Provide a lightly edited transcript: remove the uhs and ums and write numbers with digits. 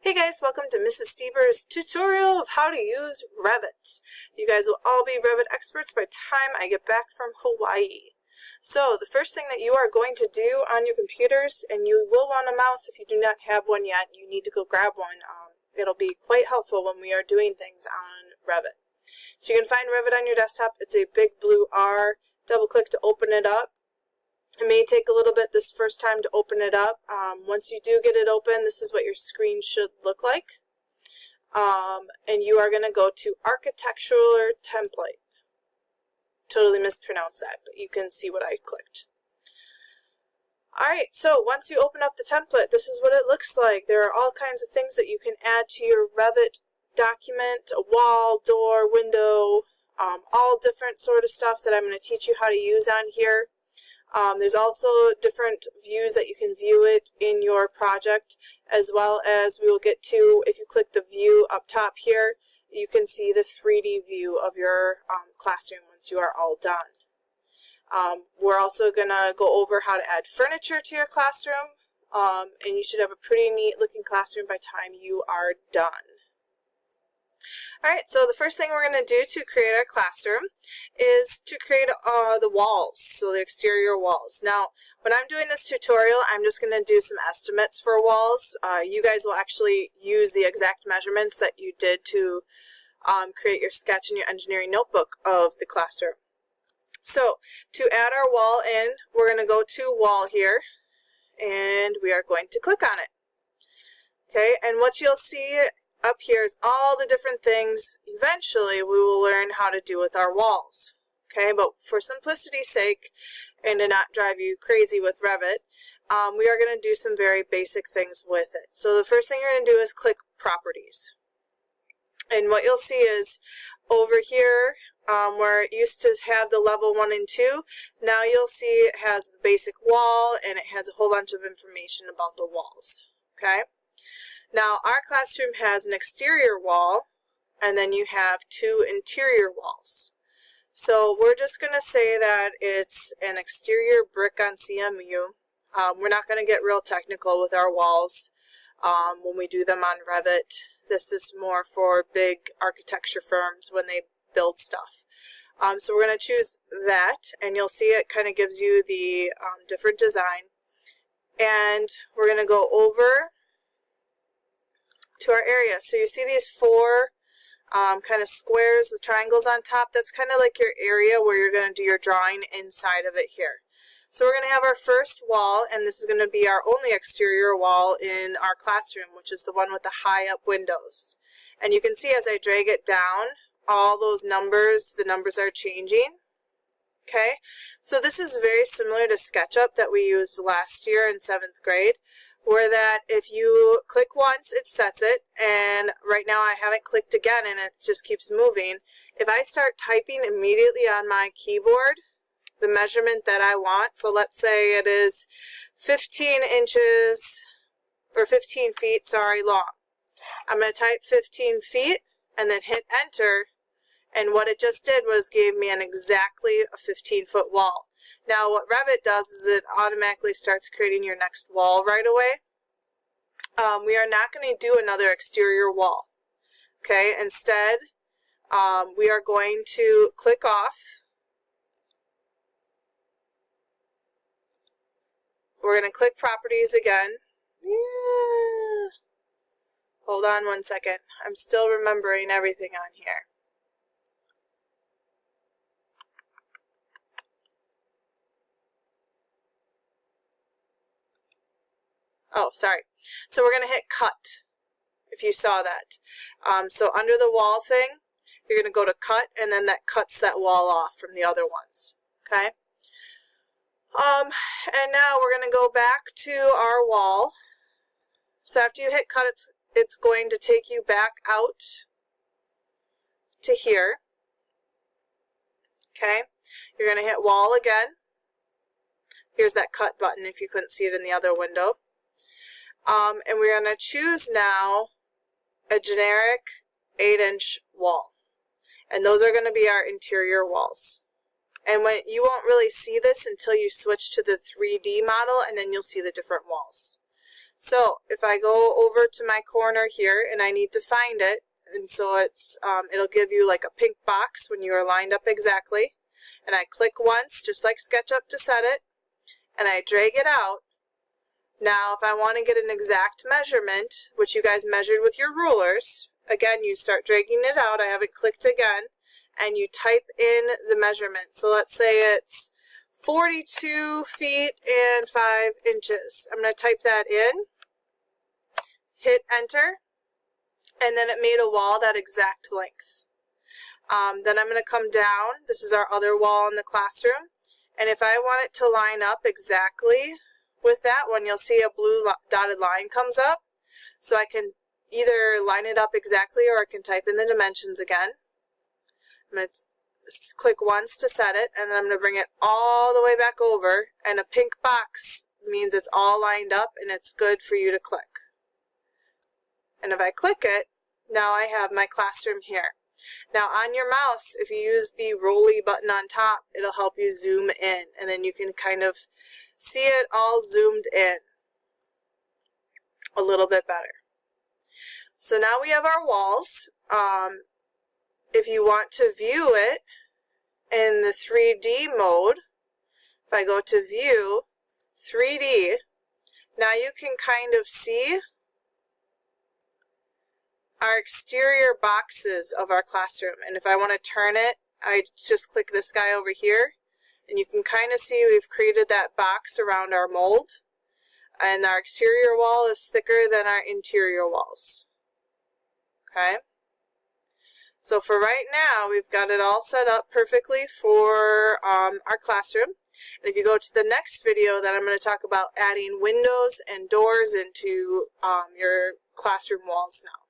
Hey guys, welcome to Mrs. Stieber's tutorial of how to use Revit. You guys will all be Revit experts by the time I get back from Hawaii. So the first thing that you are going to do on your computers, and you will want a mouse if you do not have one yet, you need to go grab one. It'll be quite helpful when we are doing things on Revit. So you can find Revit on your desktop. It's a big blue R. Double click to open it up. It may take a little bit this first time to open it up. Once you do get it open, this is what your screen should look like. And you are going to go to Architectural Template. Totally mispronounced that, but you can see what I clicked. Alright, so once you open up the template, this is what it looks like. There are all kinds of things that you can add to your Revit document, a wall, door, window, all different sort of stuff that I'm going to teach you how to use on here. There's also different views that you can view it in your project, as well as we will get to, if you click the view up top here, you can see the 3D view of your classroom once you are all done. We're also going to go over how to add furniture to your classroom, and you should have a pretty neat looking classroom by the time you are done. Alright, so the first thing we're going to do to create our classroom is to create the walls, so the exterior walls. Now, when I'm doing this tutorial, I'm just going to do some estimates for walls. You guys will actually use the exact measurements that you did to create your sketch in your engineering notebook of the classroom. So, to add our wall in, we're going to go to Wall here, and we are going to click on it. Okay, and what you'll see up here is all the different things eventually we will learn how to do with our walls. Okay, but for simplicity's sake and to not drive you crazy with Revit, we are going to do some very basic things with it. So the first thing you're going to do is click Properties. And what you'll see is over here where it used to have the level 1 and 2, now you'll see it has the basic wall and it has a whole bunch of information about the walls. Okay. Now, our classroom has an exterior wall, and then you have 2 interior walls. So we're just going to say that it's an exterior brick on CMU. We're not going to get real technical with our walls when we do them on Revit. This is more for big architecture firms when they build stuff. So we're going to choose that, and you'll see it kind of gives you the different design. And we're going to go over to our area. So you see these 4 kind of squares with triangles on top. That's kind of like your area where you're going to do your drawing inside of it here. So we're going to have our first wall, and this is going to be our only exterior wall in our classroom, which is the one with the high up windows. And you can see as I drag it down, all those numbers, the numbers are changing. Okay, so this is very similar to SketchUp that we used last year in 7th grade. Where that if you click once, it sets it, and right now I haven't clicked again and it just keeps moving. If I start typing immediately on my keyboard the measurement that I want, so let's say it is 15 inches, or 15 feet, sorry, long. I'm going to type 15 feet and then hit enter, and what it just did was gave me an exactly a 15-foot wall. Now what Revit does is it automatically starts creating your next wall right away. We are not going to do another exterior wall. Okay, instead we are going to click off. We're going to click Properties again. Yeah. Hold on one second. I'm still remembering everything on here. Oh, sorry. So we're going to hit Cut, if you saw that. So under the wall thing, you're going to go to Cut, and then that cuts that wall off from the other ones. Okay? And now we're going to go back to our wall. So after you hit Cut, it's going to take you back out to here. Okay? You're going to hit Wall again. Here's that Cut button if you couldn't see it in the other window. And we're going to choose now a generic 8-inch wall. And those are going to be our interior walls. And you won't really see this until you switch to the 3D model, and then you'll see the different walls. So if I go over to my corner here and I need to find it, and so it'll give you like a pink box when you are lined up exactly, and I click once, just like SketchUp, to set it, and I drag it out. Now if I want to get an exact measurement, which you guys measured with your rulers, again you start dragging it out, I haven't clicked again, and you type in the measurement. So let's say it's 42 feet and 5 inches. I'm going to type that in, hit enter, and then it made a wall that exact length. Then I'm going to come down. This is our other wall in the classroom, and if I want it to line up exactly with that one, you'll see a blue dotted line comes up. So I can either line it up exactly or I can type in the dimensions again. I'm going to click once to set it, and then I'm going to bring it all the way back over, and a pink box means it's all lined up and it's good for you to click. And if I click it, now I have my classroom here. Now on your mouse, if you use the rolly button on top, it'll help you zoom in, and then you can kind of see it all zoomed in a little bit better. So now we have our walls. If you want to view it in the 3D mode, if I go to View, 3D, now you can kind of see our exterior boxes of our classroom. And if I want to turn it, I just click this guy over here, and you can kind of see we've created that box around our mold, and our exterior wall is thicker than our interior walls. Okay? So for right now, we've got it all set up perfectly for our classroom. And if you go to the next video, then I'm going to talk about adding windows and doors into your classroom walls now.